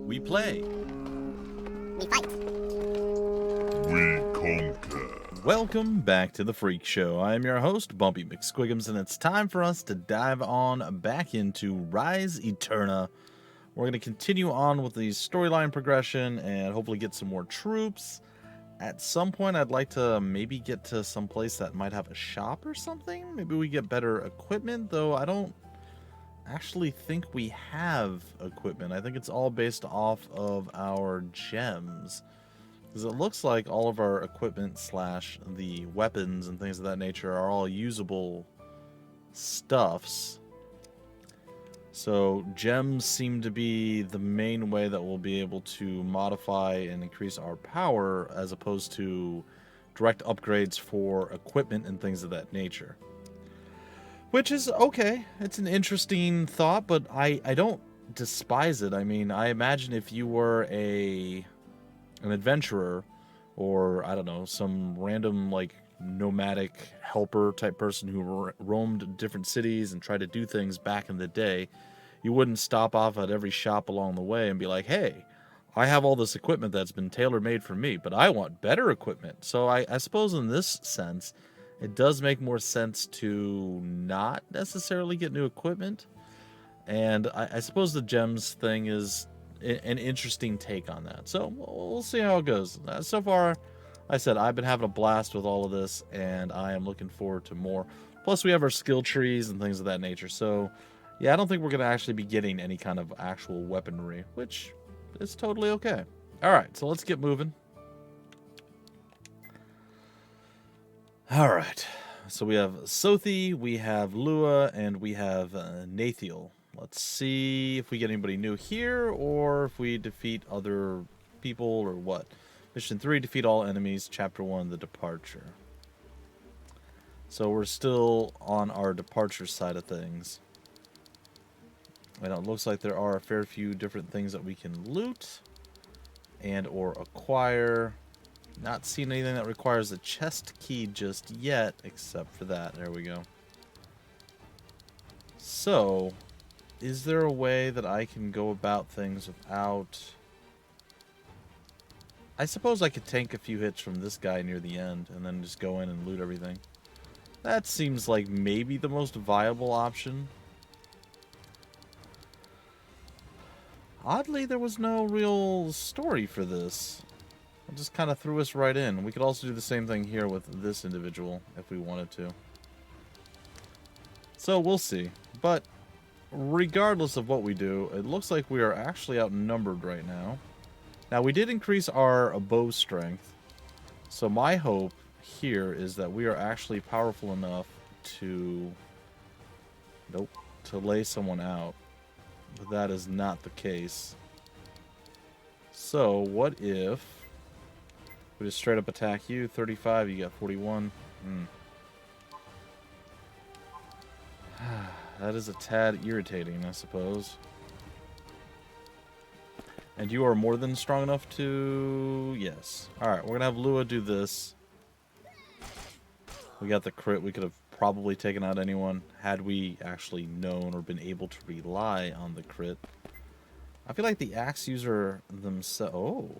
We play. We fight. We conquer. Welcome back to the Freak Show. I am your host, BUMPY-MCSQUIGUMS, and it's time for us to dive on back into Rise Eterna. We're going to continue on with the storyline progression and hopefully get some more troops. At some point, I'd like to maybe get to some place that might have a shop or something. Maybe we get better equipment, though I don't actually think we have equipment. I think it's all based off of our gems. Because it looks like all of our equipment slash the weapons and things of that nature are all usable stuffs. So gems seem to be the main way that we'll be able to modify and increase our power as opposed to direct upgrades for equipment and things of that nature. Which is okay. It's an interesting thought, but I don't despise it. I mean, I imagine if you were an adventurer or, I don't know, some random, like, nomadic helper type person who roamed different cities and tried to do things back in the day, you wouldn't stop off at every shop along the way and be like, hey, I have all this equipment that's been tailor-made for me, but I want better equipment. So I suppose in this sense, it does make more sense to not necessarily get new equipment. And I suppose the gems thing is an interesting take on that. So we'll see how it goes. So far, I said I've been having a blast with all of this, and I am looking forward to more. Plus, we have our skill trees and things of that nature. So, yeah, I don't think we're going to actually be getting any kind of actual weaponry, which is totally okay. All right, so let's get moving. All right, so we have Sothi, we have Lua, and we have Nathiel. Let's see if we get anybody new here, or if we defeat other people, or what. Mission 3, defeat all enemies. Chapter 1, the departure. So we're still on our departure side of things. And it looks like there are a fair few different things that we can loot and or acquire. Not seeing anything that requires a chest key just yet, except for that. There we go. So, is there a way that I can go about things without... I suppose I could tank a few hits from this guy near the end and then just go in and loot everything. That seems like maybe the most viable option. Oddly, there was no real story for this. It just kind of threw us right in. We could also do the same thing here with this individual if we wanted to. So we'll see. But regardless of what we do, it looks like we are actually outnumbered right now. Now, we did increase our bow strength. So my hope here is that we are actually powerful enough to... Nope. To lay someone out. But that is not the case. So, what if we just straight up attack you? 35, you got 41. That is a tad irritating, I suppose. And you are more than strong enough to... Yes. Alright, we're going to have Lua do this. We got the crit. We could have probably taken out anyone had we actually known or been able to rely on the crit. I feel like the axe user themselves... Oh.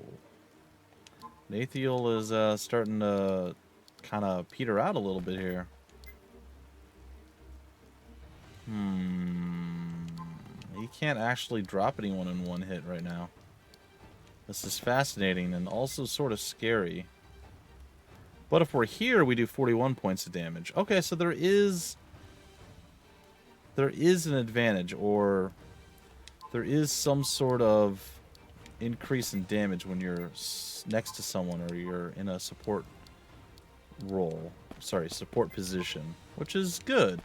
Nathiel is starting to kind of peter out a little bit here. He can't actually drop anyone in one hit right now. This is fascinating and also sort of scary. But if we're here, we do 41 points of damage. Okay, so there is an advantage, or there is some sort of increase in damage when you're next to someone or you're in a support role. Sorry, support position, which is good.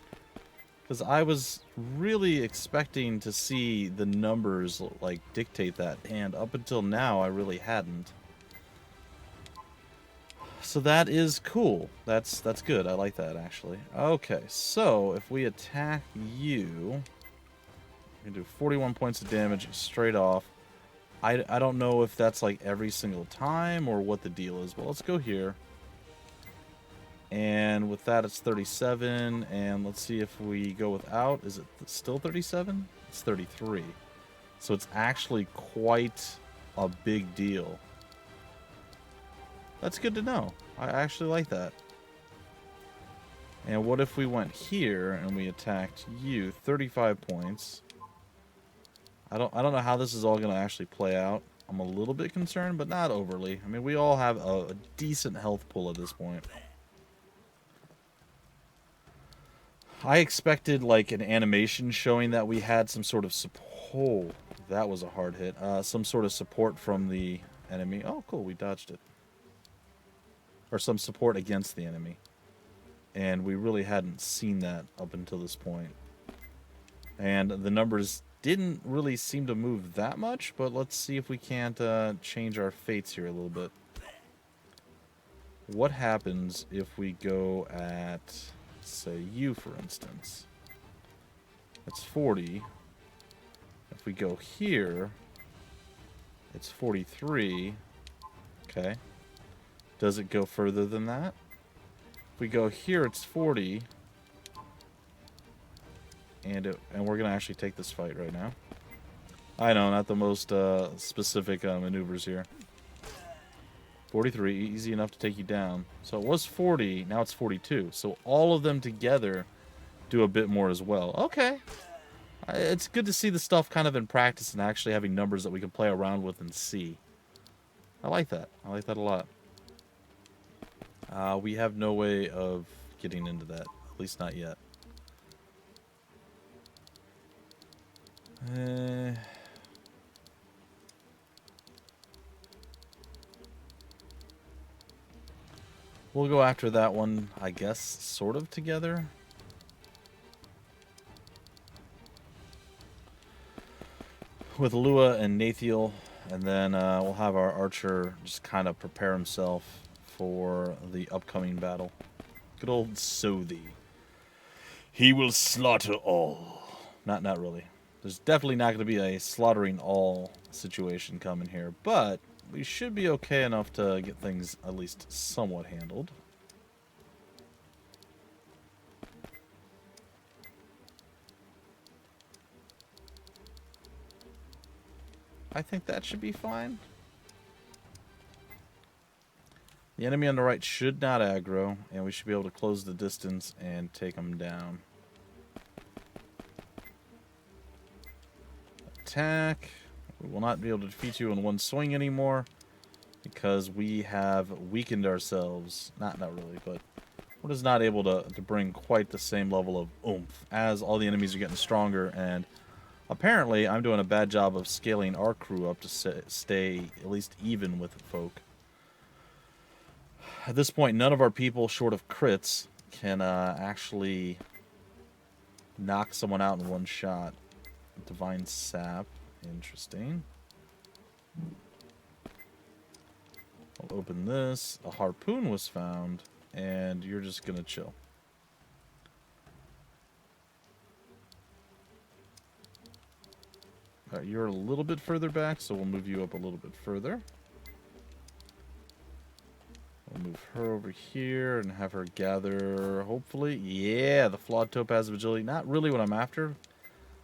Because I was really expecting to see the numbers, like, dictate that, and up until now, I really hadn't. So that is cool. That's good. I like that, actually. Okay, so if we attack you, we can do 41 points of damage straight off. I don't know if that's, like, every single time or what the deal is, but let's go here. And with that, it's 37. And let's see if we go without. Is it still 37? It's 33. So it's actually quite a big deal. That's good to know. I actually like that. And what if we went here and we attacked you? 35 points. I don't know how this is all going to actually play out. I'm a little bit concerned, but not overly. I mean, we all have a decent health pool at this point. I expected like an animation showing that we had some sort of support. Oh, that was a hard hit. Some sort of support from the enemy. Oh, cool. We dodged it. Or some support against the enemy. And we really hadn't seen that up until this point. And the numbers didn't really seem to move that much, but let's see if we can't change our fates here a little bit. What happens if we go at, say, you, for instance? It's 40. If we go here, it's 43. Okay. Does it go further than that? If we go here, it's 40. And we're going to actually take this fight right now. I know, not the most specific maneuvers here. 43, easy enough to take you down. So it was 40, now it's 42. So all of them together do a bit more as well. Okay. It's good to see the stuff kind of in practice and actually having numbers that we can play around with and see. I like that. I like that a lot. We have no way of getting into that. At least not yet. We'll go after that one, I guess, sort of together. With Lua and Nathiel, and then we'll have our archer just kind of prepare himself for the upcoming battle. Good old Sothi. He will slaughter all. Not really. There's definitely not going to be a slaughtering all situation coming here, but we should be okay enough to get things at least somewhat handled. I think that should be fine. The enemy on the right should not aggro, and we should be able to close the distance and take them down. Attack. We will not be able to defeat you in one swing anymore because we have weakened ourselves. Not really, but we're just not able to bring quite the same level of oomph as all the enemies are getting stronger, and apparently I'm doing a bad job of scaling our crew up to stay at least even with folk. At this point, none of our people, short of crits, can actually knock someone out in one shot. Divine Sap. Interesting. I'll open this. A harpoon was found, and you're just going to chill. Alright, you're a little bit further back, so we'll move you up a little bit further. We'll move her over here and have her gather, hopefully. Yeah, the flawed topaz of agility. Not really what I'm after.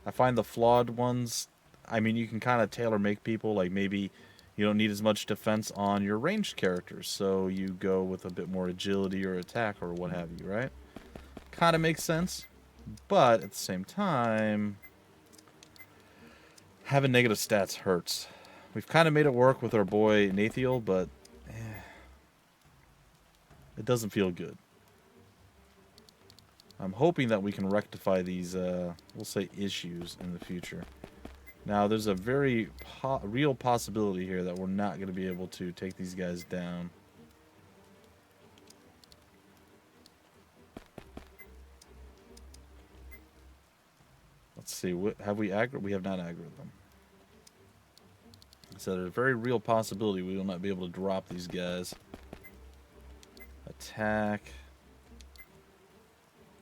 I find the flawed ones, I mean, you can kind of tailor make people. Like maybe you don't need as much defense on your ranged characters, so you go with a bit more agility or attack or what have you, right? Kind of makes sense. But at the same time, having negative stats hurts. We've kind of made it work with our boy Nathiel, but it doesn't feel good. I'm hoping that we can rectify these, we'll say, issues in the future. Now, there's a very real possibility here that we're not going to be able to take these guys down. Let's see, have we aggroed? We have not aggroed them. So there's a very real possibility we will not be able to drop these guys. Attack.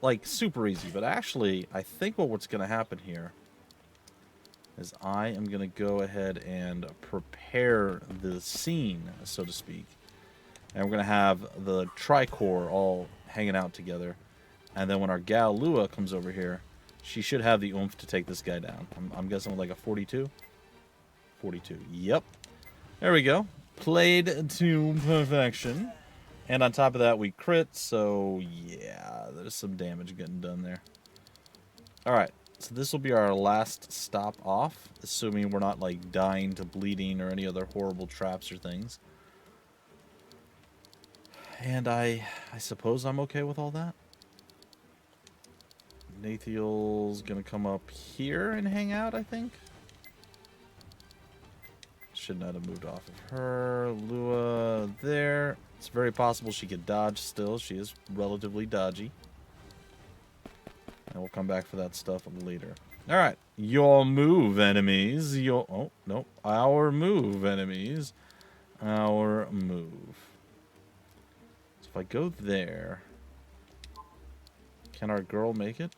Like, super easy, but actually, I think what's going to happen here is I am going to go ahead and prepare the scene, so to speak. And we're going to have the Tricorps all hanging out together. And then when our gal Lua comes over here, she should have the oomph to take this guy down. I'm guessing with like a 42. 42. Yep. There we go. Played to perfection. And on top of that, we crit, so yeah, there's some damage getting done there. Alright, so this will be our last stop off, assuming we're not, like, dying to bleeding or any other horrible traps or things. And I suppose I'm okay with all that. Nathiel's gonna come up here and hang out, I think. Should not have moved off of her. Lua there. It's very possible she could dodge still. She is relatively dodgy. And we'll come back for that stuff later. Alright. Your move, enemies. Oh, no. Our move, enemies. Our move. So if I go there... Can our girl make it?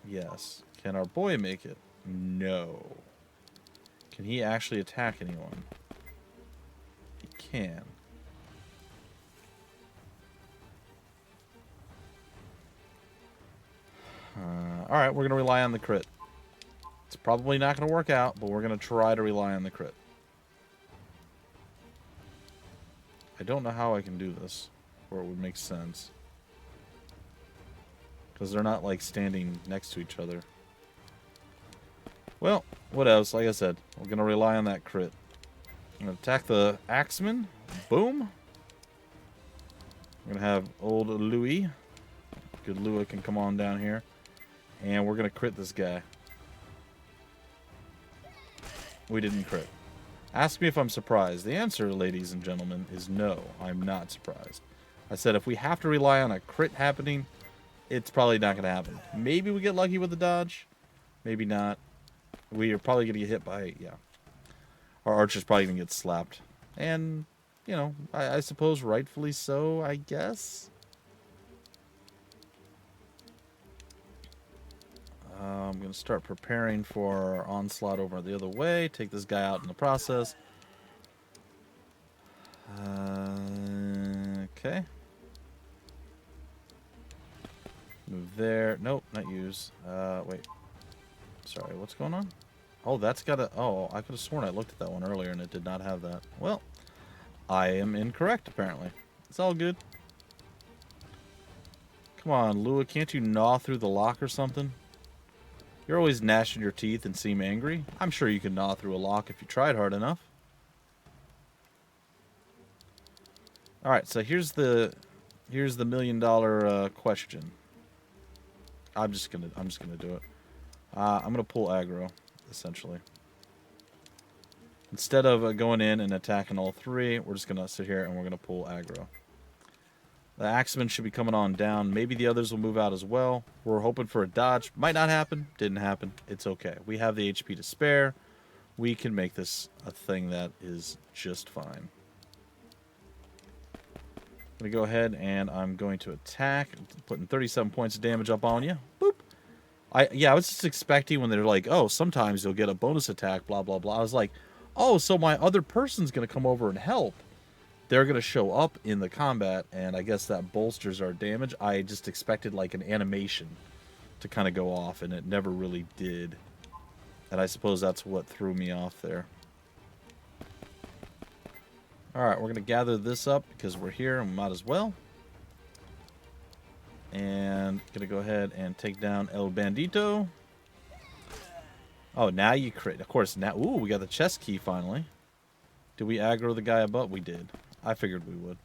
Yes. Can our boy make it? No. Can he actually attack anyone? He can. Alright, we're going to rely on the crit. It's probably not going to work out, but we're going to try to rely on the crit. I don't know how I can do this, or it would make sense. Because they're not, like, standing next to each other. Well, what else? Like I said, we're going to rely on that crit. I'm going to attack the Axeman. Boom. We're going to have old Louis. Good Lua can come on down here. And we're going to crit this guy. We didn't crit. Ask me if I'm surprised. The answer, ladies and gentlemen, is no. I'm not surprised. I said if we have to rely on a crit happening, it's probably not going to happen. Maybe we get lucky with the dodge. Maybe not. We are probably going to get hit by, yeah. Our archer's probably going to get slapped. And, you know, I suppose rightfully so, I guess. I'm going to start preparing for our onslaught over the other way. Take this guy out in the process. Okay. Move there. Nope, not use. Wait. Sorry, what's going on? Oh, that's got a... Oh, I could have sworn I looked at that one earlier and it did not have that. Well, I am incorrect, apparently. It's all good. Come on, Lua, can't you gnaw through the lock or something? You're always gnashing your teeth and seem angry. I'm sure you could gnaw through a lock if you tried hard enough. Alright, so here's the $1 million question. I'm just gonna do it. I'm gonna pull aggro, essentially. Instead of going in and attacking all three, we're just gonna sit here and we're gonna pull aggro. The Axeman should be coming on down. Maybe the others will move out as well. We're hoping for a dodge. Might not happen. Didn't happen. It's okay. We have the HP to spare. We can make this a thing that is just fine. I'm going to go ahead and I'm going to attack. Putting 37 points of damage up on you. Boop. I was just expecting when they're like, oh, sometimes you'll get a bonus attack, blah, blah, blah. I was like, oh, so my other person's going to come over and help. They're going to show up in the combat, and I guess that bolsters our damage. I just expected, like, an animation to kind of go off, and it never really did. And I suppose that's what threw me off there. Alright, we're going to gather this up because we're here, and we might as well. And going to go ahead and take down El Bandito. Oh, now you crit. Of course, now... Ooh, we got the chest key, finally. Did we aggro the guy above? We did. I figured we would.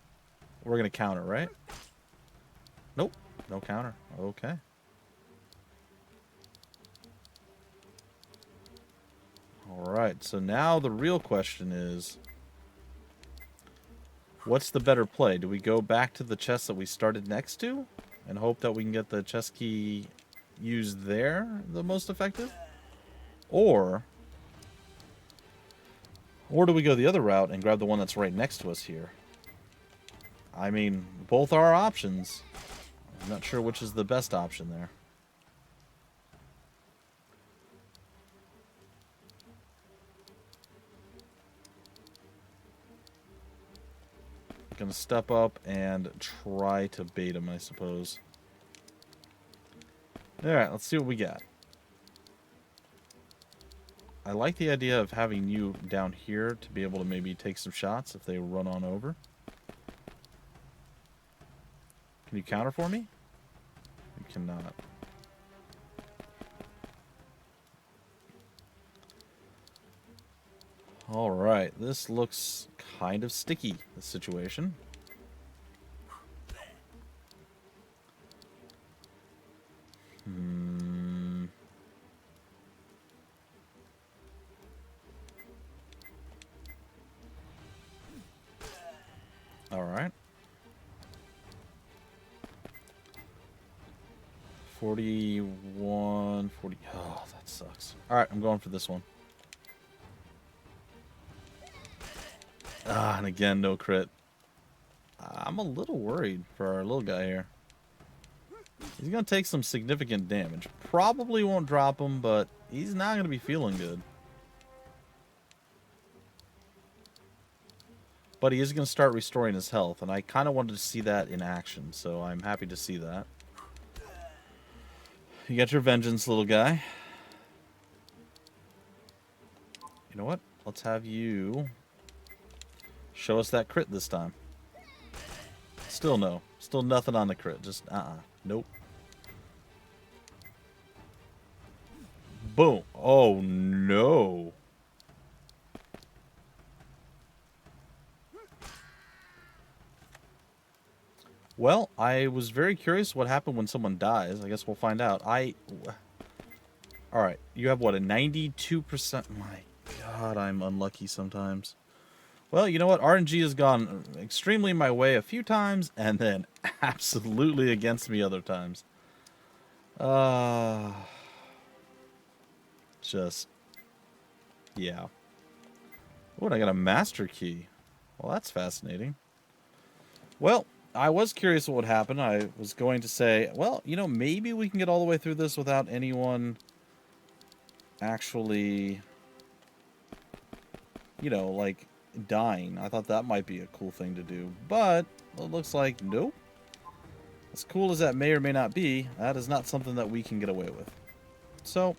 We're going to counter, right? Nope. No counter. Okay. Alright, so now the real question is... What's the better play? Do we go back to the chest that we started next to? And hope that we can get the chest key used there the most effective? Or do we go the other route and grab the one that's right next to us here? I mean, both are options. I'm not sure which is the best option there. Gonna step up and try to bait him, I suppose. Alright, let's see what we got. I like the idea of having you down here to be able to maybe take some shots if they run on over. Can you counter for me? You cannot. Alright, this looks kind of sticky, this situation. Alright. 41, 40. Oh, that sucks. Alright, I'm going for this one. Ah, and again, no crit. I'm a little worried for our little guy here. He's going to take some significant damage. Probably won't drop him, but he's not going to be feeling good. But he is going to start restoring his health, and I kind of wanted to see that in action, so I'm happy to see that. You got your vengeance, little guy. You know what? Let's have you show us that crit this time. Still no. Still nothing on the crit. Just, nope. Boom. Oh, no. Well, I was very curious what happened when someone dies. I guess we'll find out. Alright, you have what, a 92%? My God, I'm unlucky sometimes. Well, you know what? RNG has gone extremely my way a few times, and then absolutely against me other times. Just, yeah. Oh, and I got a master key. Well, that's fascinating. Well, I was curious what would happen. I was going to say, well, you know, maybe we can get all the way through this without anyone actually, you know, like, dying. I thought that might be a cool thing to do. But it looks like, nope. As cool as that may or may not be, that is not something that we can get away with. So,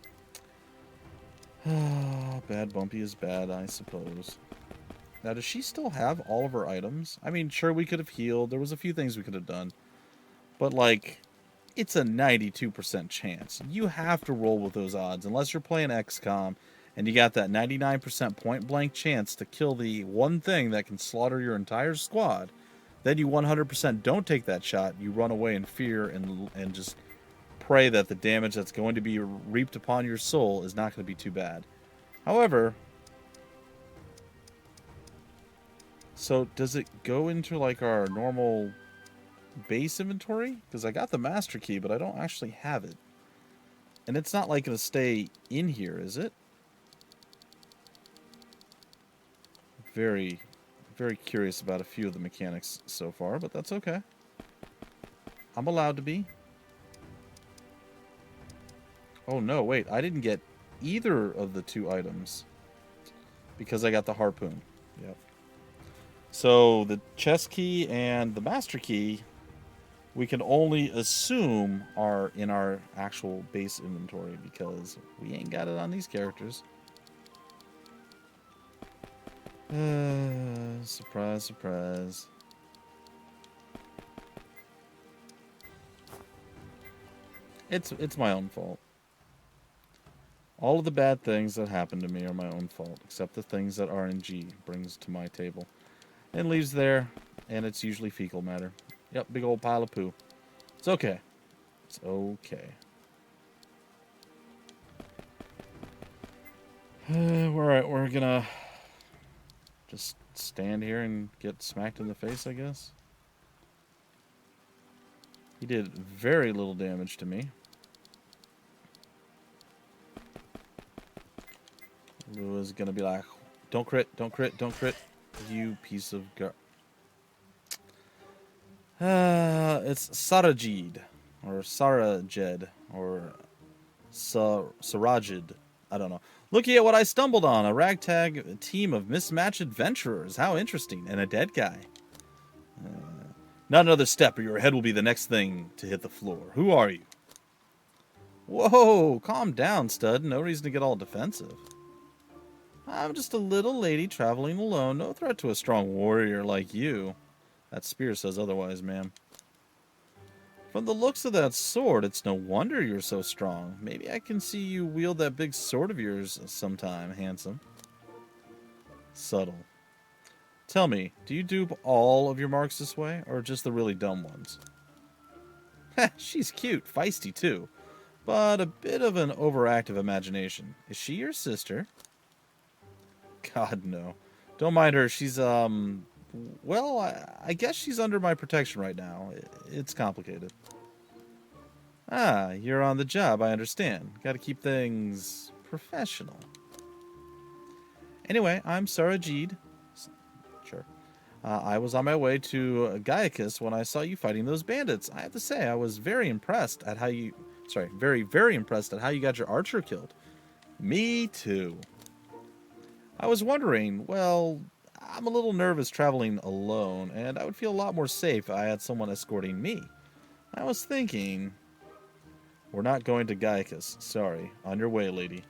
bad Bumpy is bad, I suppose. Now, does she still have all of her items? I mean, sure, we could have healed. There was a few things we could have done. But, like, it's a 92% chance. You have to roll with those odds. Unless you're playing XCOM and you got that 99% point-blank chance to kill the one thing that can slaughter your entire squad, then you 100% don't take that shot. You run away in fear and just pray that the damage that's going to be reaped upon your soul is not going to be too bad. However, so does it go into like our normal base inventory? Because I got the master key, but I don't actually have it. And it's not like going to stay in here, is it? Very, very curious about a few of the mechanics so far, but that's okay. I'm allowed to be. Oh no, wait, I didn't get either of the two items because I got the harpoon. Yep. So the chest key and the master key, we can only assume are in our actual base inventory because we ain't got it on these characters. Surprise, surprise. It's my own fault. All of the bad things that happen to me are my own fault, except the things that RNG brings to my table. And leaves there, and it's usually fecal matter. Yep, big old pile of poo. It's okay. It's okay. Alright, we're gonna just stand here and get smacked in the face, I guess. He did very little damage to me. Lou is gonna be like, don't crit, don't crit, don't crit. You piece of it's Sarajed, or Sarajed, or Sarajed. I don't know. Looking at what I stumbled on, a ragtag team of mismatched adventurers. How interesting. And a dead guy. Not another step or your head will be the next thing to hit the floor. Who are you? Whoa, calm down, stud. No reason to get all defensive. I'm just a little lady traveling alone. No threat to a strong warrior like you. That spear says otherwise, ma'am. From the looks of that sword, it's no wonder you're so strong. Maybe I can see you wield that big sword of yours sometime, handsome. Subtle. Tell me, do you dupe all of your marks this way, or just the really dumb ones? Heh, she's cute, feisty too, but a bit of an overactive imagination. Is she your sister? God, no. Don't mind her. She's, well, I guess she's under my protection right now. It's complicated. Ah, you're on the job, I understand. Gotta keep things professional. Anyway, I'm Sarajeed. Sure. I was on my way to Gaia Kiss when I saw you fighting those bandits. I have to say, I was very impressed at how you... Sorry, very impressed at how you got your archer killed. Me too. I was wondering, well, I'm a little nervous traveling alone, and I would feel a lot more safe if I had someone escorting me. I was thinking... We're not going to Gaia Kiss. Sorry. On your way, lady.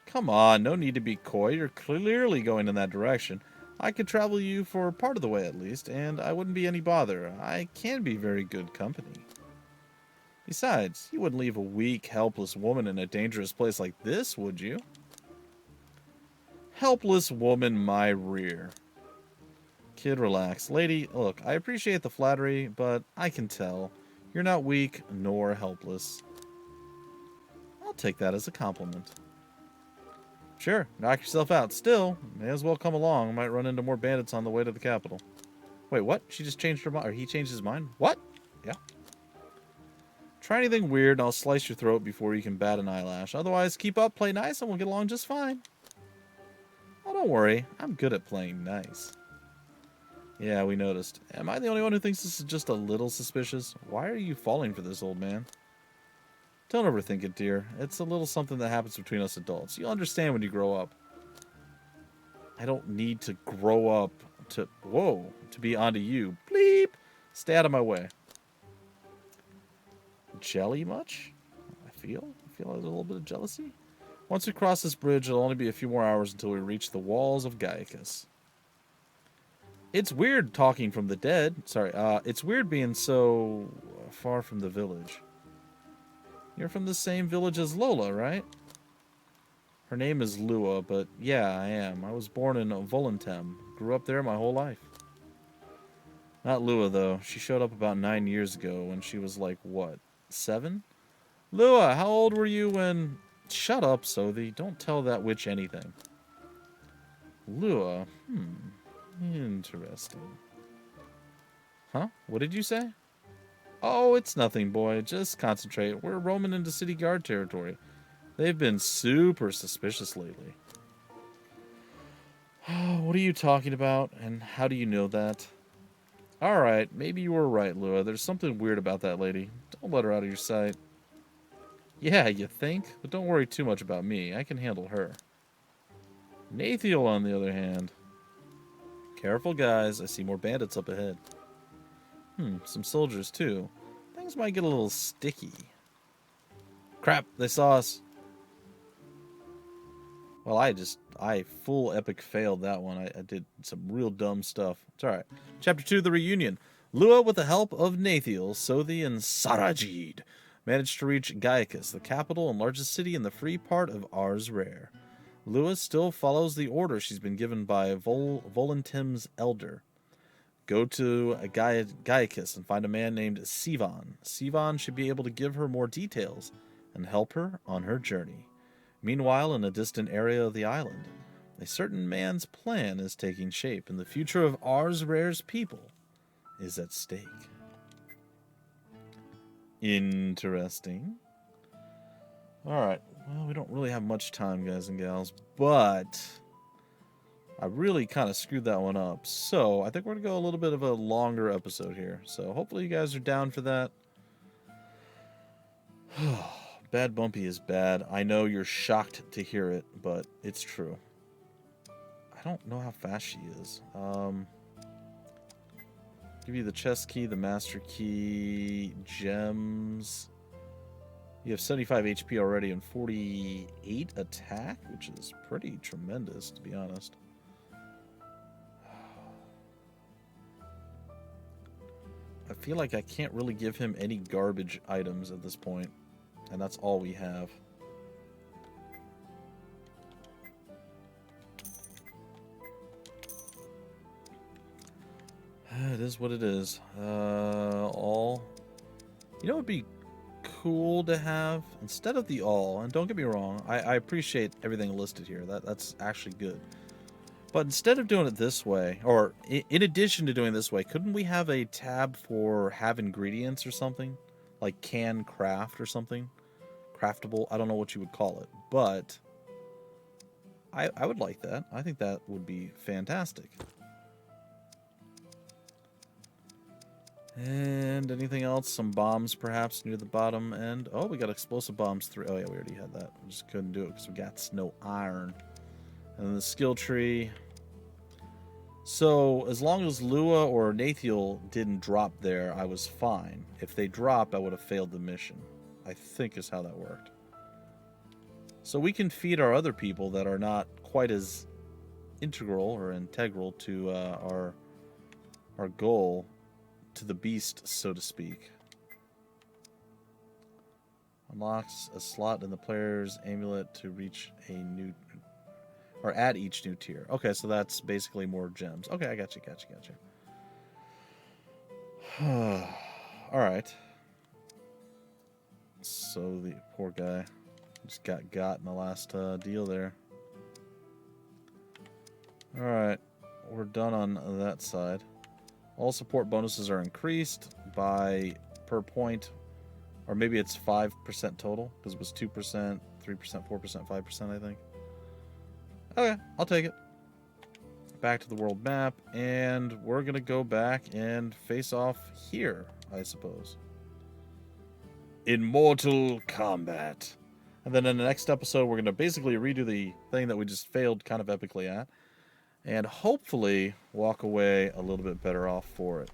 Come on, no need to be coy. You're clearly going in that direction. I could travel you for part of the way at least, and I wouldn't be any bother. I can be very good company. Besides, you wouldn't leave a weak, helpless woman in a dangerous place like this, would you? Helpless woman, my rear. Kid, relax. Lady, look, I appreciate the flattery, but I can tell. You're not weak nor helpless. I'll take that as a compliment. Sure, knock yourself out. Still, may as well come along. Might run into more bandits on the way to the capital. Wait, what? She just changed her mind, or he changed his mind? What? Yeah. Try anything weird and I'll slice your throat before you can bat an eyelash. Otherwise, keep up, play nice, and we'll get along just fine. Oh, don't worry. I'm good at playing nice. Yeah, we noticed. Am I the only one who thinks this is just a little suspicious? Why are you falling for this, old man? Don't overthink it, dear. It's a little something that happens between us adults. You'll understand when you grow up. I don't need to grow up to... Whoa. To be onto you. Bleep. Stay out of my way. Jelly much? I feel a little bit of jealousy. Once we cross this bridge, it'll only be a few more hours until we reach the walls of Gaia Kiss. It's weird talking from the dead. Sorry, it's weird being so far from the village. You're from the same village as Lola, right? Her name is Lua, but yeah, I am. I was born in Volentem. Grew up there my whole life. Not Lua, though. She showed up about 9 years ago when she was like, what, 7? Lua, how old were you when... Shut up, Sothi. Don't tell that witch anything. Lua, interesting. Huh? What did you say? Oh, it's nothing, boy. Just concentrate. We're roaming into city guard territory. They've been super suspicious lately. What are you talking about, and how do you know that? Alright, maybe you were right, Lua. There's something weird about that lady. Don't let her out of your sight. Yeah, you think? But don't worry too much about me. I can handle her. Nathiel, on the other hand. Careful, guys. I see more bandits up ahead. Some soldiers, too. Things might get a little sticky. Crap, they saw us. Well, I full epic failed that one. I did some real dumb stuff. It's alright. Chapter 2, The Reunion. Lua, with the help of Nathiel, Sothi, and Sarajed, managed to reach Gaia Kiss, the capital and largest city in the free part of Ars Rare. Lua still follows the order she's been given by Volentim's elder. Go to Gaia Kiss and find a man named Sivan. Sivan should be able to give her more details and help her on her journey. Meanwhile, in a distant area of the island, a certain man's plan is taking shape, and the future of Ars Rare's people is at stake. Interesting. Alright, well, we don't really have much time, guys and gals, but I really kind of screwed that one up. So, I think we're going to go a little bit of a longer episode here. So, hopefully you guys are down for that. Bad Bumpy is bad. I know you're shocked to hear it, but it's true. I don't know how fast she is. Give you the chest key, the master key, gems. You have 75 HP already and 48 attack, which is pretty tremendous, to be honest. I feel like I can't really give him any garbage items at this point, and that's all we have. It is what it is. All. You know what would be cool to have? Instead of the all, and don't get me wrong, I appreciate everything listed here. That's actually good. But instead of doing it this way, or in addition to doing it this way, couldn't we have a tab for have ingredients or something? Like can craft or something? Craftable? I don't know what you would call it. But I would like that. I think that would be fantastic. And anything else? Some bombs, perhaps, near the bottom end. Oh, we got explosive bombs 3. Oh, yeah, we already had that. We just couldn't do it because we got no iron. And then the skill tree. So, as long as Lua or Nathiel didn't drop there, I was fine. If they dropped, I would have failed the mission. I think is how that worked. So we can feed our other people that are not quite as integral to our goal. To the beast, so to speak. Unlocks a slot in the player's amulet to reach a new, or at each new tier. Okay, so that's basically more gems. Okay, I got you. All right. So the poor guy just got in the last deal there. All right, we're done on that side. All support bonuses are increased by per point, or maybe it's 5% total, because it was 2%, 3%, 4%, 5%, I think. Okay, I'll take it. Back to the world map, and we're going to go back and face off here, I suppose. In mortal combat. And then in the next episode, we're going to basically redo the thing that we just failed kind of epically at. And hopefully walk away a little bit better off for it.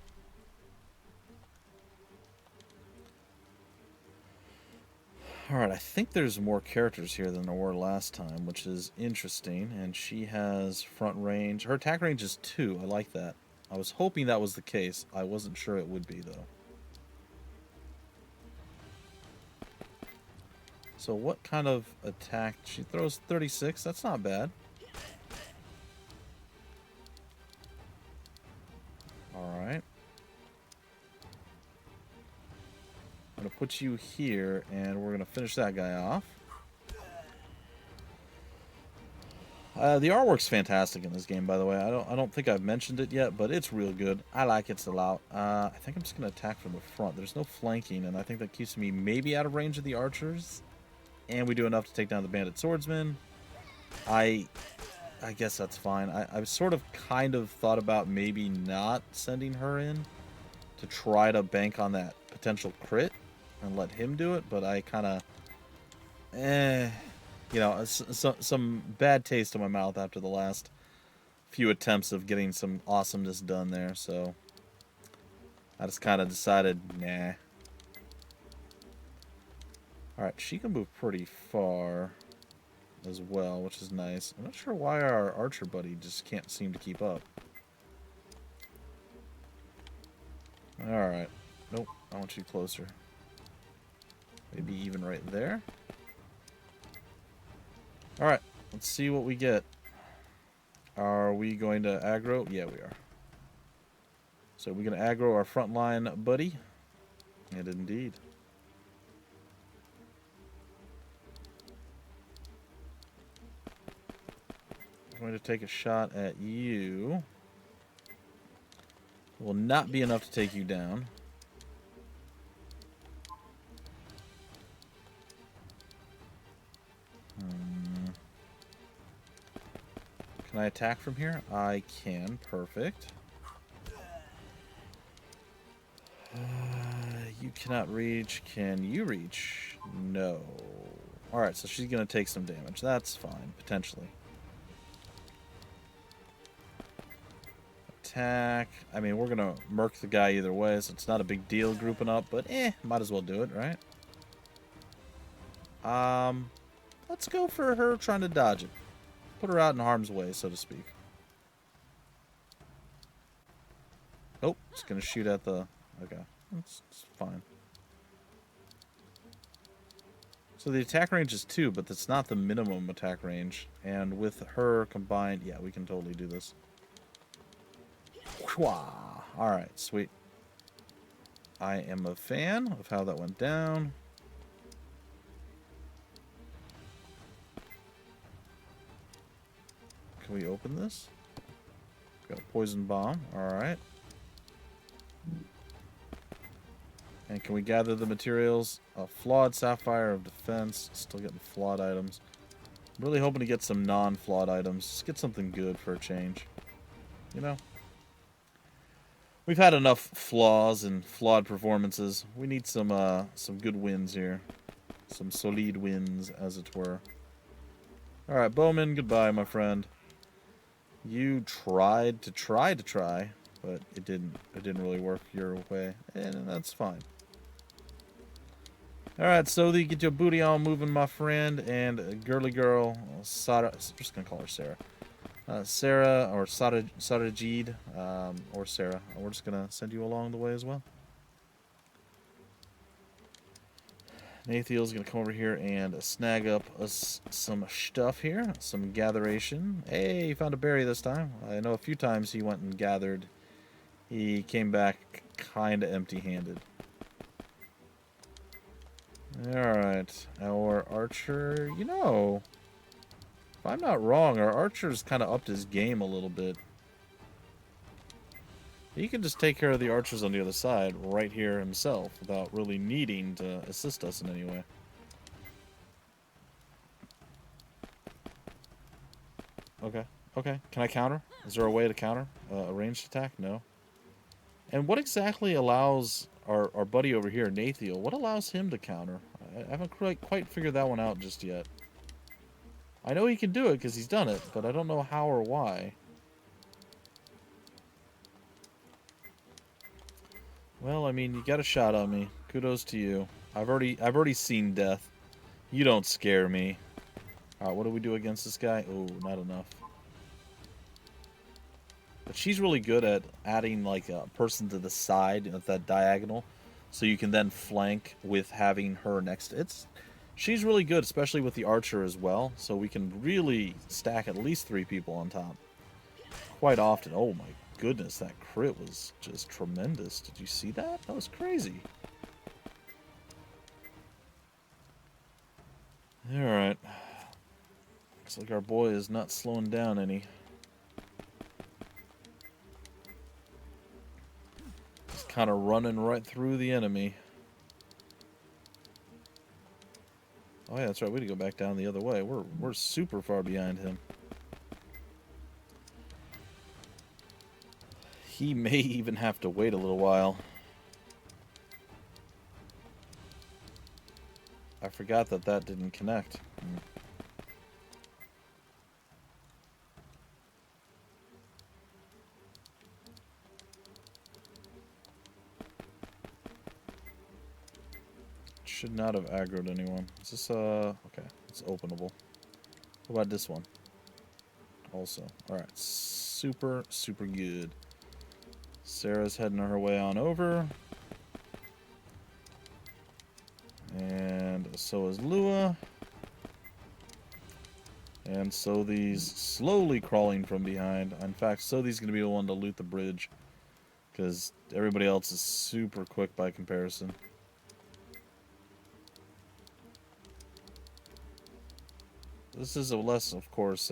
Alright, I think there's more characters here than there were last time, which is interesting. And she has front range. Her attack range is 2. I like that. I was hoping that was the case. I wasn't sure it would be, though. So what kind of attack? She throws 36. That's not bad. Alright. I'm going to put you here, and we're going to finish that guy off. The artwork's fantastic in this game, by the way. I don't think I've mentioned it yet, but it's real good. I like it a lot. I think I'm just going to attack from the front. There's no flanking, and I think that keeps me maybe out of range of the archers. And we do enough to take down the bandit swordsman. I guess that's fine. I sort of kind of thought about maybe not sending her in to try to bank on that potential crit and let him do it, but I kind of, you know, some bad taste in my mouth after the last few attempts of getting some awesomeness done there, so I just kind of decided, nah. Alright, she can move pretty far as well, which is nice. I'm not sure why our archer buddy just can't seem to keep up. Alright. Nope, I want you closer. Maybe even right there. Alright, let's see what we get. Are we going to aggro? Yeah, we are. So we're going to aggro our frontline buddy. And indeed. I'm going to take a shot at you. Will not be enough to take you down. Can I attack from here? I can. Perfect. You cannot reach. Can you reach? No. Alright, so she's going to take some damage. That's fine, potentially. Attack. I mean, we're going to murk the guy either way, so it's not a big deal grouping up, but might as well do it, right? Let's go for her trying to dodge it. Put her out in harm's way, so to speak. Oh, it's gonna shoot at the... Okay, it's fine. So the attack range is 2, but that's not the minimum attack range. And with her combined, yeah, we can totally do this. Alright, sweet. I am a fan of how that went down. Can we open this? Got a poison bomb. Alright. And can we gather the materials? A flawed sapphire of defense. Still getting flawed items. I'm really hoping to get some non-flawed items. Just get something good for a change. You know? We've had enough flaws and flawed performances. We need some good wins here. Some solid wins, as it were. Alright, Bowman, goodbye, my friend. You tried to try, but it didn't really work your way. And that's fine. Alright, so you get your booty on moving, my friend, and girly girl, Sarah, I'm just gonna call her Sarah. Sarah, or Sarajeed, or Sarah. We're just gonna send you along the way as well. Nathiel's gonna come over here and snag up us some stuff here, some gatheration. Hey, he found a berry this time. I know a few times he went and gathered. He came back kinda empty-handed. Alright, our archer, you know, if I'm not wrong, our archer's kind of upped his game a little bit. He can just take care of the archers on the other side right here himself without really needing to assist us in any way. Okay, okay. Can I counter? Is there a way to counter a ranged attack? No. And what exactly allows our buddy over here, Nathiel, what allows him to counter? I haven't quite figured that one out just yet. I know he can do it because he's done it, but I don't know how or why. Well, I mean, you got a shot on me. Kudos to you. I've already seen death. You don't scare me. Alright, what do we do against this guy? Oh, not enough. But she's really good at adding like a person to the side of that diagonal, so you can then flank with having her next to it. She's really good, especially with the archer as well, so we can really stack at least 3 people on top. Quite often. Oh my goodness, that crit was just tremendous. Did you see that? That was crazy. Alright. Looks like our boy is not slowing down any. He's kind of running right through the enemy. Oh yeah, that's right. We had to go back down the other way. We're super far behind him. He may even have to wait a little while. I forgot that didn't connect. Should not have aggroed anyone. Is this, okay, it's openable. What about this one? Also. Alright, super good. Sarah's heading her way on over. And so is Lua. And Sothi's slowly crawling from behind. In fact, Sothi's going to be the one to loot the bridge, because everybody else is super quick by comparison. This is unless, of course,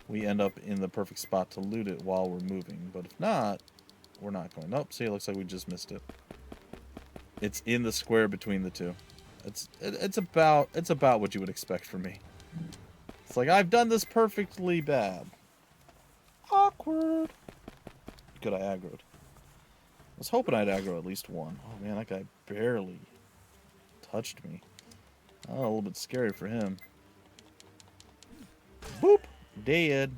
we end up in the perfect spot to loot it while we're moving. But if not, we're not going. Nope, see, it looks like we just missed it. It's in the square between the two. It's about what you would expect from me. It's like, I've done this perfectly bad. Awkward. Good, I aggroed. I was hoping I'd aggro at least one. Oh man, that guy barely touched me. Oh, a little bit scary for him. Boop! Dead.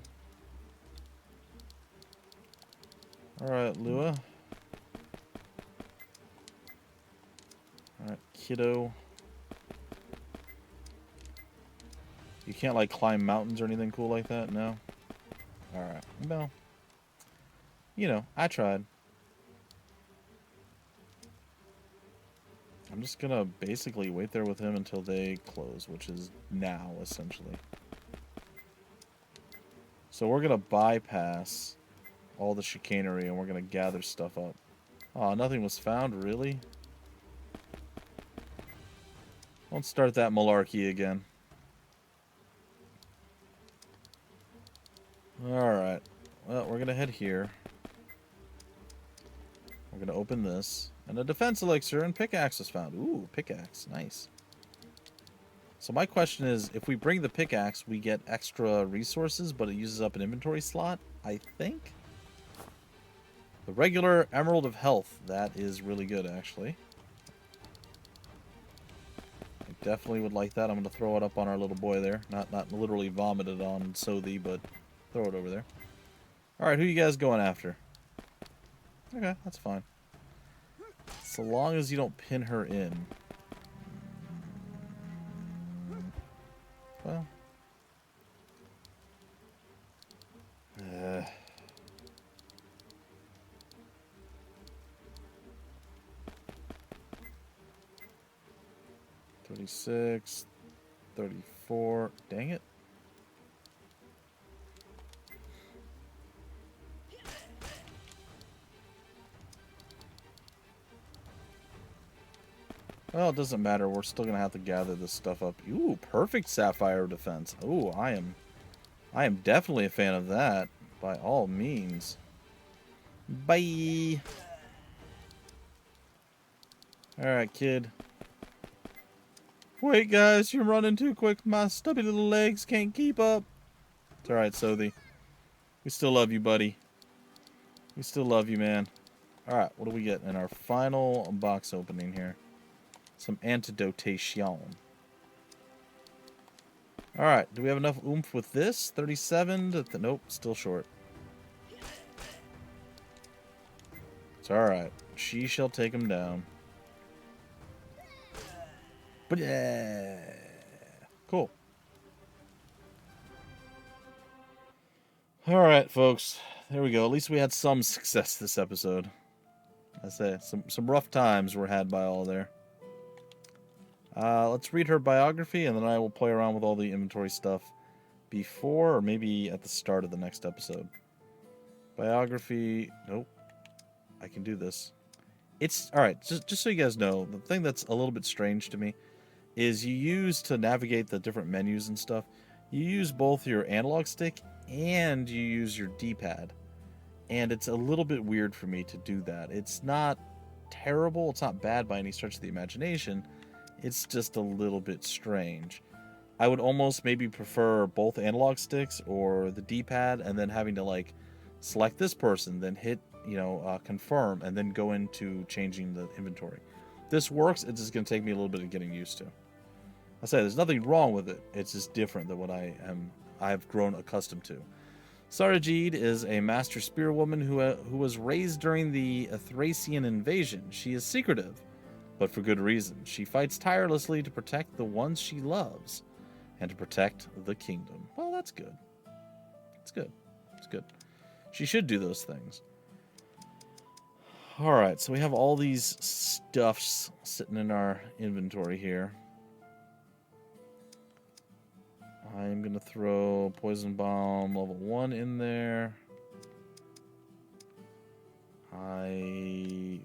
Alright, Lua. Alright, kiddo. You can't, like, climb mountains or anything cool like that? No? Alright. Well, you know, I tried. I'm just gonna basically wait there with him until they close, which is now, essentially. So we're gonna bypass all the chicanery and we're gonna gather stuff up. Oh, nothing was found, really? Don't start that malarkey again. Alright. Well, we're gonna head here. We're gonna open this. And a defense elixir and pickaxe was found. Ooh, pickaxe. Nice. So my question is, if we bring the pickaxe, we get extra resources, but it uses up an inventory slot, I think? The regular Emerald of Health. That is really good, actually. I definitely would like that. I'm going to throw it up on our little boy there. Not literally vomit it on Sothy, but throw it over there. Alright, who you guys going after? Okay, that's fine. So long as you don't pin her in. Well. 36, 34. Dang it. Well, it doesn't matter. We're still gonna have to gather this stuff up. Ooh, perfect sapphire defense. Ooh, I am definitely a fan of that. By all means. Bye. Alright, kid. Wait, guys, you're running too quick. My stubby little legs can't keep up. It's alright, Sothy. We still love you, buddy. We still love you, man. Alright, what do we get in our final box opening here? Some antidotation. Alright, do we have enough oomph with this? 37 to... Nope, still short. It's alright. She shall take him down. But yeah. Cool. Alright, folks. There we go. At least we had some success this episode. I say, some rough times were had by all there. Let's read her biography, and then I will play around with all the inventory stuff before, or maybe at the start of the next episode. Biography. Nope. I can do this. It's... Alright, just so you guys know, the thing that's a little bit strange to me is you use to navigate the different menus and stuff, you use both your analog stick and you use your D-pad. And it's a little bit weird for me to do that. It's not terrible, it's not bad by any stretch of the imagination, it's just a little bit strange. I would almost maybe prefer both analog sticks or the D-pad and then having to like select this person, then hit, you know, confirm, and then go into changing the inventory. This works, it's just going to take me a little bit of getting used to. I say there's nothing wrong with it. It's just different than what I've grown accustomed to. Sarajeed is a master spearwoman who was raised during the Thracian invasion. She is secretive, but for good reason. She fights tirelessly to protect the ones she loves and to protect the kingdom. Well, that's good. It's good. It's good. She should do those things. Alright, so we have all these stuffs sitting in our inventory here. I'm going to throw Poison Bomb level 1 in there.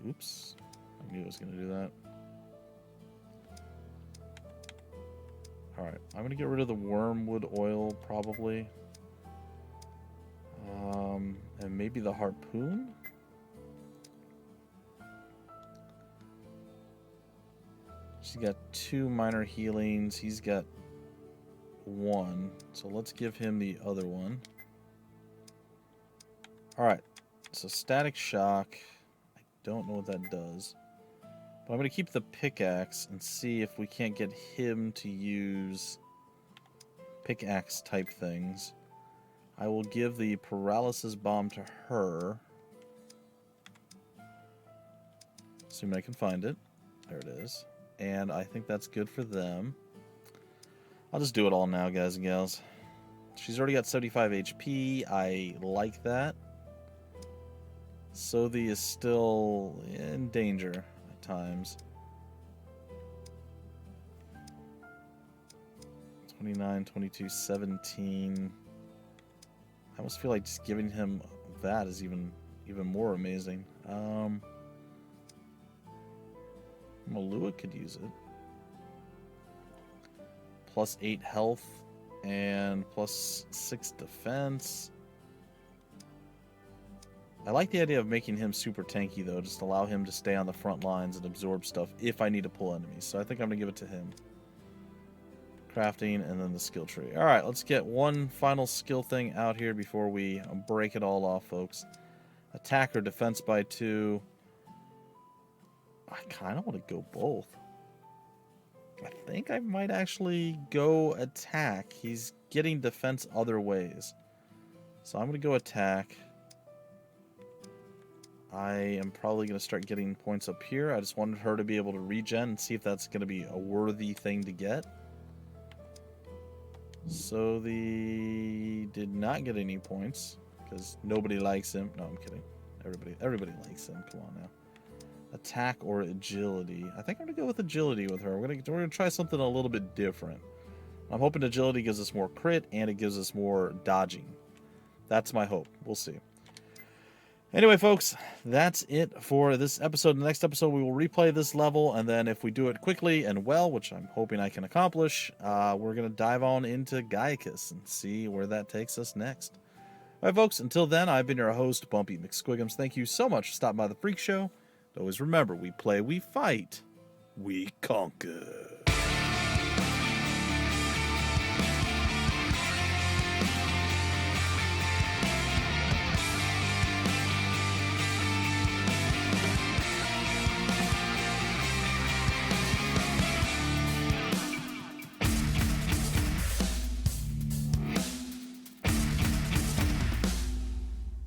Oops. I knew I was going to do that. Alright, I'm going to get rid of the wormwood oil, probably. And maybe the harpoon? She's got 2 minor healings. He's got 1. So let's give him the other one. Alright. So static shock. I don't know what that does. But I'm going to keep the pickaxe and see if we can't get him to use pickaxe type things. I will give the paralysis bomb to her. Assuming I can find it. There it is. And I think that's good for them. I'll just do it all now, guys and gals. She's already got 75 HP. I like that. Sothi is still in danger at times. 29, 22, 17. I almost feel like just giving him that is even more amazing. Malua could use it. Plus 8 health and plus 6 defense. I like the idea of making him super tanky, though. Just allow him to stay on the front lines and absorb stuff if I need to pull enemies. So I think I'm going to give it to him. Crafting and then the skill tree. Alright, let's get one final skill thing out here before we break it all off, folks. Attack or defense by 2. I kind of want to go both. I think I might actually go attack. He's getting defense other ways. So I'm going to go attack. I am probably going to start getting points up here. I just wanted her to be able to regen and see if that's going to be a worthy thing to get. So the did not get any points because nobody likes him. No, I'm kidding. Everybody likes him. Come on now. Attack or agility. I think I'm gonna go with agility with her. We're gonna try something a little bit different. I'm hoping agility gives us more crit and it gives us more dodging. That's my hope. We'll see. Anyway, folks, that's it for this episode. In the next episode, we will replay this level, and then if we do it quickly and well, which I'm hoping I can accomplish, we're going to dive on into Gaia Kiss and see where that takes us next. All right, folks, until then, I've been your host, BUMPY-MCSQUIGUMS. Thank you so much for stopping by the Freak Show. Always remember, we play, we fight, we conquer.